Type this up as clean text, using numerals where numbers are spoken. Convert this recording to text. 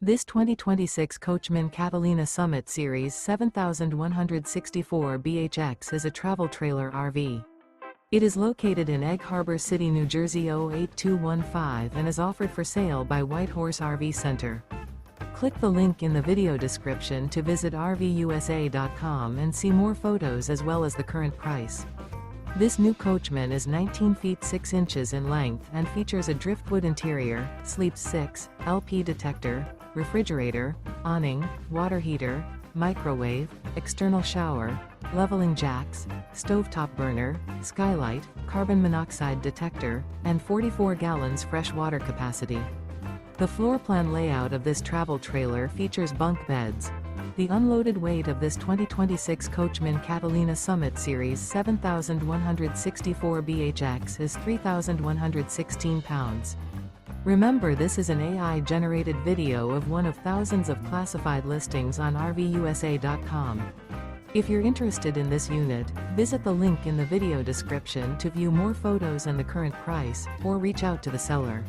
This 2026 Coachmen Catalina Summit Series 7164 BHX is a travel trailer RV. It is located in Egg Harbor City, New Jersey 08215 and is offered for sale by White Horse RV Center. Click the link in the video description to visit RVUSA.com and see more photos as well as the current price. This new Coachmen is 19 feet 6 inches in length and features a driftwood interior, sleeps 6, LP detector, refrigerator, awning, water heater, microwave, external shower, leveling jacks, stovetop burner, skylight, carbon monoxide detector, and 44 gallons fresh water capacity. The floor plan layout of this travel trailer features bunk beds. The unloaded weight of this 2026 Coachmen Catalina Summit Series 7164 BHX is 3,116 pounds. Remember, this is an AI-generated video of one of thousands of classified listings on RVUSA.com. If you're interested in this unit, visit the link in the video description to view more photos and the current price, or reach out to the seller.